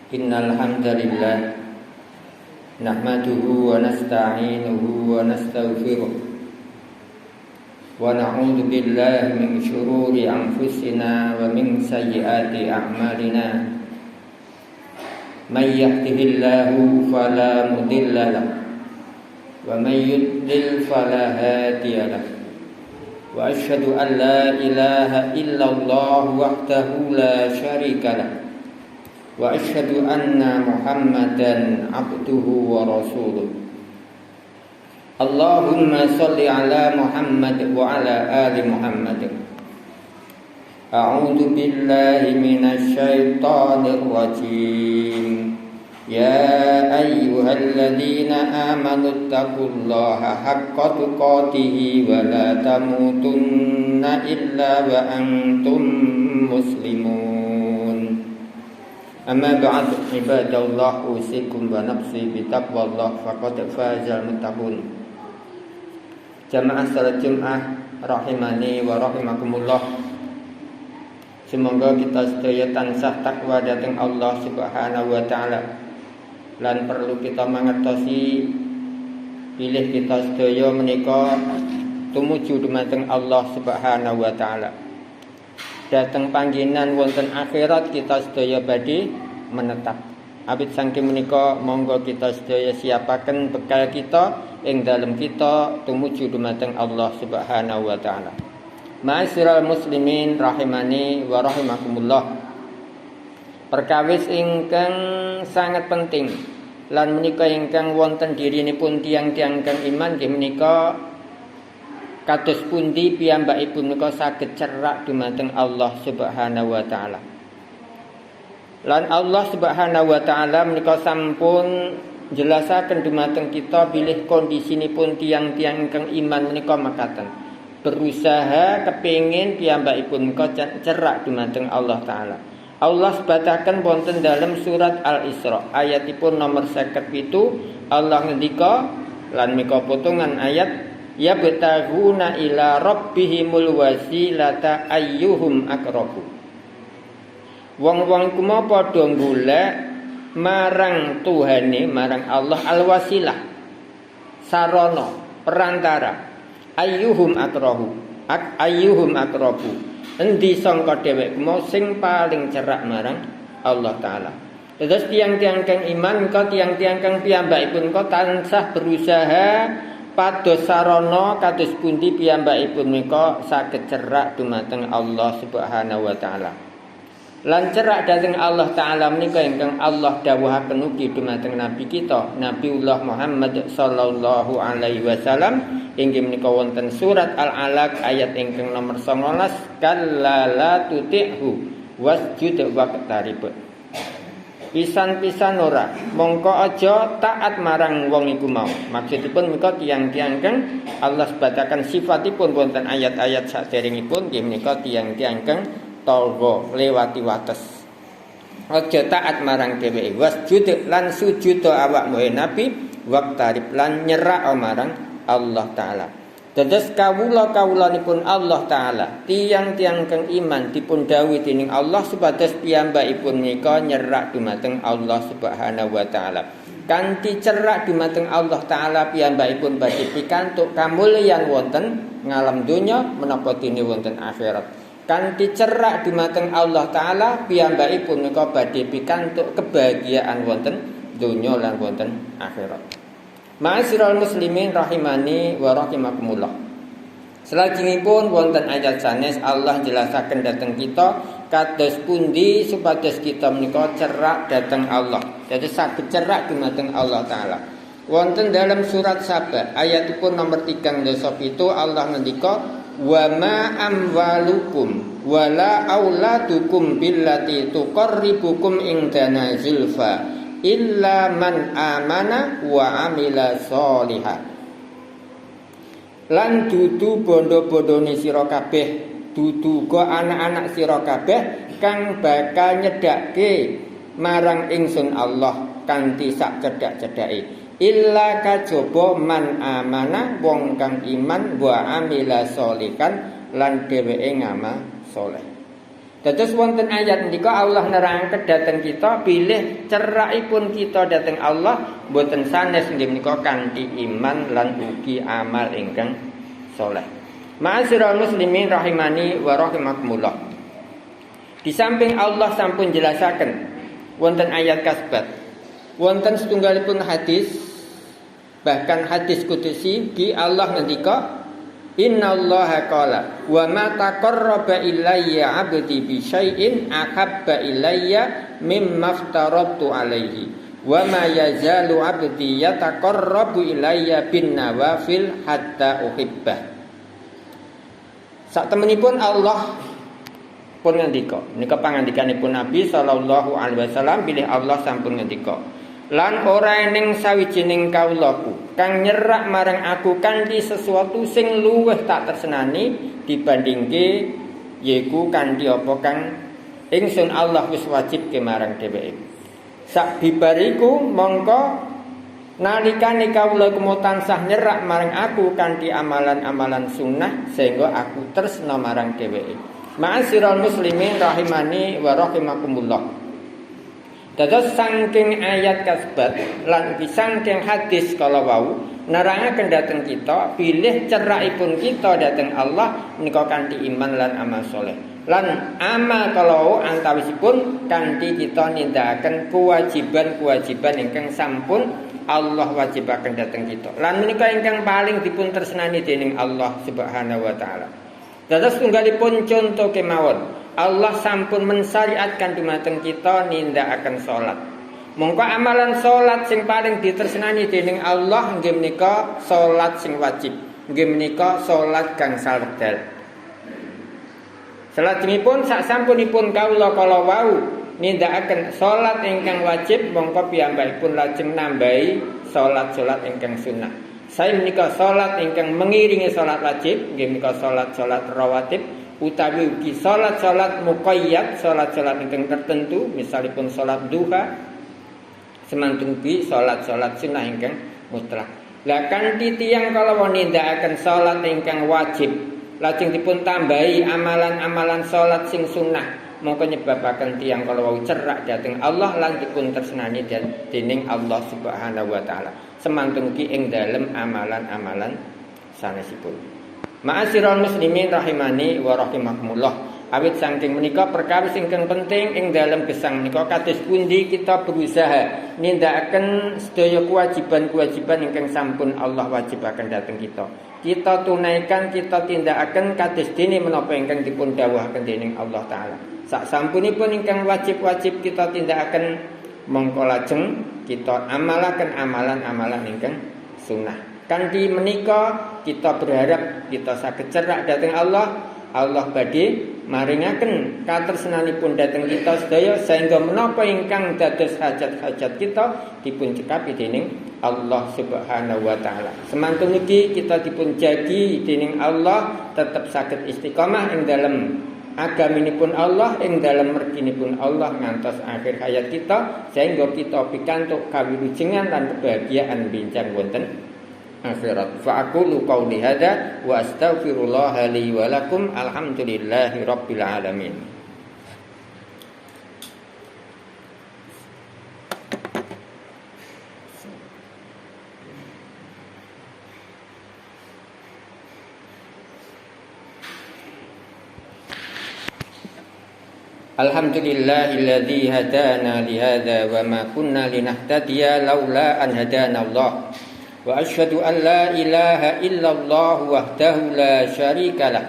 Innal hamdalillah nahmaduhu wa nasta'inuhu wa nastaghfiruh wa na'udzu billahi min shururi anfusina wa min sayyiati a'malina. May yahdihillahu fala mudilla lahu wa may yudlil fala hadiya lahu. Wa asyhadu an la ilaha illallah wahdahu la syarika lahu wa asyhadu anna Muhammadan abduhu wa rasuluh. Allahumma shalli ala Muhammad wa ala ali Muhammad. A'udzu billahi minasy syaithanir rajim. Ya ayyuhalladzina amanu taqullaha haqqa tuqatih wa la tamutunna illa wa antum muslimun. Amma ba'd, ibadallah, usikum wa nafsi bitaqwallah faqad fazal muttaqun. Jamaah salat Jumat rahimani wa rahimakumullah. Semoga kita sedaya tansah takwa dhateng Allah Subhanahu wa taala. Lan perlu kita mangertosi pilih kita sedaya menika tumuju dumateng Allah Subhanahu wa taala. Dateng panggenan wonten akhirat kita sedaya badhe menetap. Awit saking menika monggo kita sedaya siapaken bekal kita ing dalem kita tumuju dumateng Allah Subhanahu wa taala. Ma'asyiral muslimin rahimani wa rahimakumullah. Perkawis ingkang sangat penting lan menika ingkang wonten dirinipun tiyang-tiyang kang iman nggih menika kados pundi piyambakipun menika saged cerak dumateng Allah Subhanahu wa taala. Lan Allah Subhanahu wa taala menika sampun jelasaken dumateng kita bilih kondisinipun tiyang-tiyang ingkang iman menika makaten. Berusaha kepingin piyambakipun menika cerak dumateng Allah taala. Allah sebataken wonten dalam surat Al-Isra ayatipun nomor 57 Allah ngendika lan menika potongan ayat yabtaghuna ila rabbihimul wasilata ayyuhum aqrabu. Wong-wong iku mau padha golek marang Tuhane, marang Allah al-wasilah, sarana, perantara. Ayyuhum aqrabu. Endi sangka dhewek mau sing paling cerak marang Allah taala. Terus tiang-tiang kang iman kok tiang-tiang kang piyambakipun kok tansah berusaha pados sarana kados pundi piyambakipun menika saged cerak dumateng Allah Subhanahu wa taala. Lan cerak dhateng Allah taala menika ingkang Allah dawuhaken ugi dumateng nabi kita Nabiullah Muhammad sallallahu alaihi wasallam inggih menika wonten surat Al-Alaq ayat ingkang nomor 19 kallala tuti'hu wasjud waqtarib. Pisan-pisan ora mongko aja taat marang wong iku mau. Maksudipun menika tiyang-tiyang kang Allah sebataken sifatipun wonten ayat-ayat saderengipun nggih menika tiyang-tiyang kang tolgo lewati wates. Aja taat marang dheweke. Wasjud lan sujud awakmu Nabi waqtarib lan nyerak marang Allah taala. Dados kawula-kawulanipun Allah taala, tiang-tiang kang iman dipun dawuhi dening Allah supados piyambakipun menika nyerak dumateng Allah Subhanahu wa taala. Kanthi cerak dumateng Allah taala piyambakipun badhe pikantuk kamulyan wonten ngalam donya menapa dene wonten akhirat. Kanthi cerak dumateng Allah taala piyambakipun menika badhe pikantuk kebahagiaan wonten donya lan wonten akhirat. Ma'asyiral muslimin rahimani wa rahimakumullah. Salajengipun wonten ayat sanes Allah jelasaken dhateng kita kados pundi supados kita menika cerak dhateng Allah. Dadi saged cerak dumateng Allah taala. Wonten dalam surat Saba ayatipun nomor 37 Allah ngendika wa ma amwalukum wala auladukum billati tuqarribukum indana zulfa illa man amana wa amila sholihan. Lan dudu bondo-bondone sira kabeh, dudu go anak-anak sira kabeh kang bakal nyedakke marang ingsun Allah kanthi sak cedhak-cedhake. Illa kajaba man amana wong kang iman wa amila sholihan lan dheweke ngamal saleh. Dados wonten ayat ngendika Allah nerangaken dhateng kita bilih cerakipun kita dhateng Allah boten sanes nggih menika kanthi iman lan ugi amal ingkang saleh. Ma'asyiral muslimin rahimani wa rahimakumullah. Di samping Allah sampun jelasaken wonten ayat kasbat, wonten setunggalipun hadis, bahkan hadis kudusi di Allah ngendika innallaha qala wa ma taqarraba ilayya 'abdi bi syai'in ahabba ilayya mimma aftaratu alaihi wa ma yazalu 'abdi yataqarrabu ilayya bin nawafil hatta uhibbah. Sak temenipun Allah pun ngendika, nika pangandikanipun Nabi sallallahu alaihi wasallam bilih Allah sampun ngendika, lan ora ening sawijining kawulaku kang nyerak marang aku kanthi sesuatu sing luwih tak tresnani dibandingke yaiku kanthi apa kang ingsun Allah wis wajibke marang dheweke. Sak bibariku mongko nalikane kawula kumo tansah nyerak marang aku kanthi amalan-amalan sunnah sehingga aku tresna marang dheweke. Ma'asyiral muslimin rahimani wa rahimakumullah. Dados saking ayat kasbat lan saking hadis kala wau nerangaken dhateng kita bilih cerakipun kita dhateng Allah menika kanthi iman lan amal saleh. Lan amal kala wau antawisipun kanthi kita nindakaken kewajiban-kewajiban ingkang sampun Allah wajibaken dhateng kita. Lan menika ingkang paling dipun tresnani dening Allah Subhanahu wa taala. Dados tunggalipun contoh kemawon Allah sampun mensyariatkan dumateng kita nindakaken salat. Mongko amalan salat sing paling ditresnani dening Allah nggih menika salat sing wajib. Nggih menika salat gangsal wekdal. Salajengipun sak sampunipun kawula kala wau nindakaken salat ingkang wajib mongko piyambakipun lajeng nambahi salat-salat ingkang sunnah. Saya menika salat ingkang mengiringi salat wajib nggih menika salat-salat rawatib utawi ugi salat-salat muqayyad, salat-salat ingkang tertentu, misalipun salat duha, semanten ugi salat-salat sunnah ingkang mutlak. Lah kanthi tiyang kala nindakaken salat ingkang wajib, lajeng dipun tambahi amalan-amalan salat sing sunnah, mongko nyebabaken tiyang kala wau cerak dhateng Allah lan dipun tresnani dening Allah Subhanahu wa taala. Semanten ugi ing dalem amalan-amalan sanesipun. Ma'asyiral muslimin rahimani wa rahimakumullah. Awit saking menika perkawis ingkang penting ing dalam gesang menika kados pundi kita berusaha nindakaken sedaya kewajiban-kewajiban ingkang sampun Allah wajibaken dhateng kita. Kita tunaikan, kita tindakaken kados dene menapa ingkang dipun dawuhaken dening Allah taala. Sak sampunipun ingkang wajib-wajib kita tindakaken mongko lajeng kita amalaken amalan-amalan ingkang sunnah. Kanthi menika kita berharap kita saged cerak dhateng Allah. Allah badhe maringaken katresnanipun dhateng kita sedaya sehingga menapa ingkang dados hajat-hajat kita dipun cekapi dening Allah Subhanahu wa taala. Semantun ugi kita dipun jagi dening Allah tetep saged istiqamah ing dalem agaminipun Allah, ing dalem merginipun Allah ngantos akhir hayat kita sehingga kita pikantuk kawilujengan lan kebahagiaan bincang wonten akhirat. Fa aqulu qouli hadza wa astaghfirullah li wa lakum. Alhamdulillahi rabbil alamin. Alhamdulillahilladzi hadana li hadza wa ma kunna linahtadiya laula an hadana Allah. Wa asyhadu an la ilaha illallah wahdahu la syarika lah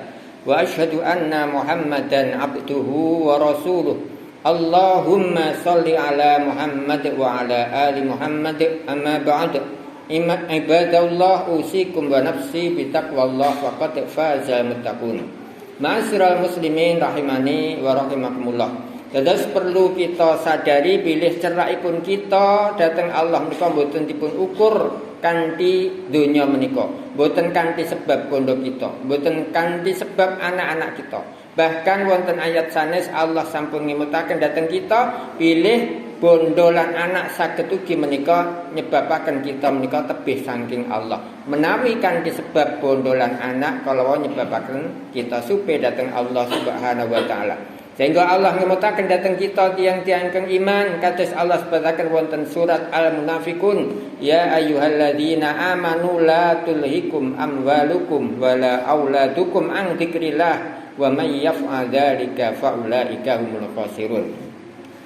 wa asyhadu anna Muhammadan abduhu wa rasuluh. Allahumma shalli ala Muhammad wa ala ali Muhammad. Amma ba'd. Ibadallah usikum wa nafsi bi taqwallah faqad faza muttaqun. Ma'asyiral muslimin rahimani wa rahimakumullah. Dados perlu kita sadari bilih cerakipun kita dhateng Allah menika boten dipun ukur kanthi donya menika, boten kanthi sebab bondo kita, boten kanthi sebab anak-anak kita. Bahkan wonten ayat sanes Allah sampun ngemutaken dhateng kita bilih bondo lan anak saged ugi menika nyebabaken kita menika tebih saking Allah. Menawi kanthi sebab bondo lan anak kalawan nyebabaken kita supe dhateng Allah Subhanahu wa taala. Sehingga Allah ngemutaken dhateng kita tiang-tiang kang iman kados Allah sebataken wonten surat Al-Munafiqun, ya ayyuhalladzina amanu la tulhikum amwalukum wala auladukum an dzikrillah wa may yaf'al dzalika faulaika humul khasirun.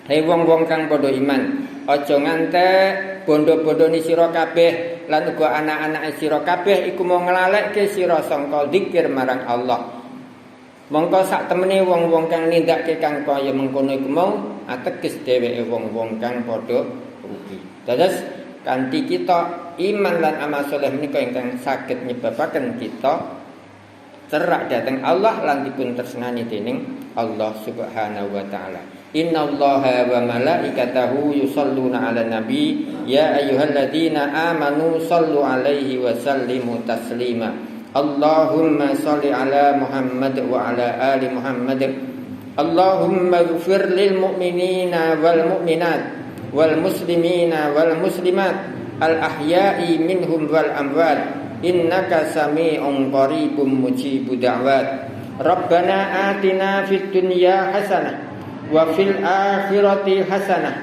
Hei wong-wong kang padha iman, aja ngantek bondo-bondone sira kabeh lan uga anak-anake sira kabeh iku mau nglalekke sira sangka zikir marang Allah. Mongko sak temene wong-wong kang nindakake kang kaya mengkono iku mau ateges dheweke wong-wong kang padha rugi. Dados kanthi kita iman lan amal saleh menika ingkang saged nyebabaken kita cerak dhateng Allah lan dipun tresnani dening Allah Subhanahu wa taala. Innallaha wa malaikatahu yusholluna 'alan nabi ya ayyuhalladzina amanu shallu 'alaihi wa sallimu taslima. Allahumma shalli ala Muhammad wa ala ali Muhammad. Allahumma ighfir lil mu'minina wal mu'minat wal muslimina wal muslimat al ahya'i minhum wal amwat innaka sami'un qaribun mujibud da'wat. Rabbana atina fid dunya hasanah wa fil akhirati hasanah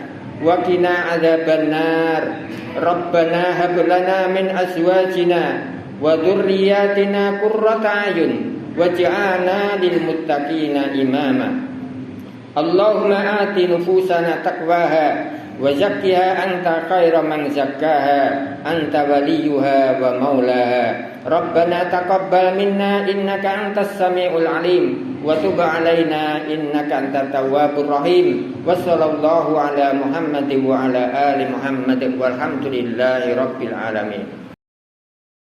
wa qina adzabannar. Rabbana hab lana min azwajina wa dzurriyyatina qurrata a'yun waj'alna lil muttaqina imama. Allahumma ati nufusana taqwaha wa zakkiha anta khairu man zakkaha anta waliyuha wa maulaha. Rabbana taqabbal minna innaka antas samiul alim wa tub alaina innaka antat tawwabur rahim. Wa sallallahu ala Muhammadin wa ala ali Muhammad walhamdulillahi rabbil alamin.